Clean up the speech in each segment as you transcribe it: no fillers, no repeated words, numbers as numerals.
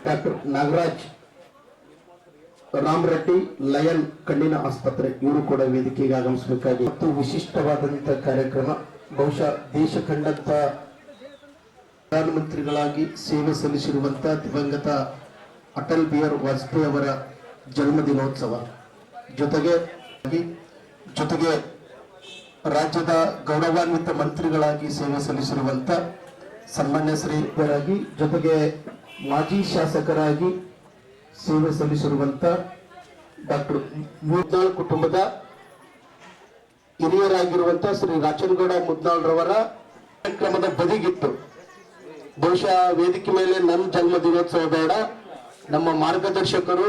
Doctor Nagaraj Ramareddy lion ಕಣ್ಣಿನ ಆಸ್ಪತ್ರೆ ಇವರು ಕೂಡ ವೇದಿಕೆಗೆ ಆಗಮಿಸಬೇಕಾಗಿ ಮತ್ತು ವಿಶಿಷ್ಟವಾದಂತಹ ಕಾರ್ಯಕ್ರಮ ಬಹುಶಃ ದೇಶ ಕಂಡಂತ ಪ್ರಧಾನಮಂತ್ರಿಗಳಾಗಿ ಸೇವೆ ಸಲ್ಲಿಸಿರುವಂತಹ ದಿವಂಗತ ಅಟಲ್ ಬಿಹಾರಿ ವಾಜಪೇಯಿ ಅವರ ಜನ್ಮದಿನೋತ್ಸವ ಜೊತೆಗೆ ರಾಜ್ಯದ ಗೌರವಾನ್ವಿತ ಮಂತ್ರಿಗಳಾಗಿ ಸೇವೆ ಸಲ್ಲಿಸಿರುವಂತ ಸನ್ಮಾನ್ಯ ಶ್ರೀರಾಗಿ ಜೊತೆಗೆ ಮಾಜಿ ಶಾಸಕರಾಗಿ ಸೇವೆ ಸಲ್ಲಿಸಿರುವಂತ ಡಾಕ್ಟರ್ ಮುದ್ನಾಳ್ ಕುಟುಂಬದ ಹಿರಿಯರಾಗಿರುವಂತ ಶ್ರೀ ರಾಚನಗೌಡ ಮುದ್ನಾಳ್ ರವರ ಕಾರ್ಯಕ್ರಮದ ಬದಿಗಿತ್ತು ಬಹುಶಃ ವೇದಿಕೆ ಮೇಲೆ ನನ್ನ ಜನ್ಮ ದಿನೋತ್ಸವ ಬೇಡ, ನಮ್ಮ ಮಾರ್ಗದರ್ಶಕರು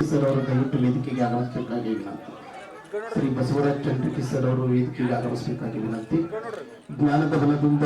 ಸರ್ ಅವರು ದಯವಿಟ್ಟು ವೇದಿಕೆಗೆ ಆಗಮಿಸಬೇಕಾಗಿ ವಿನಂತಿ. ಶ್ರೀ ಬಸವರಾಜ್ ಚಂದ್ರಿಕಿ ಸರ್ ಅವರು ವೇದಿಕೆಗೆ ಆಗಮಿಸಬೇಕಾಗಿ ವಿನಂತಿ. ಜ್ಞಾನದ ಬಲದಿಂದ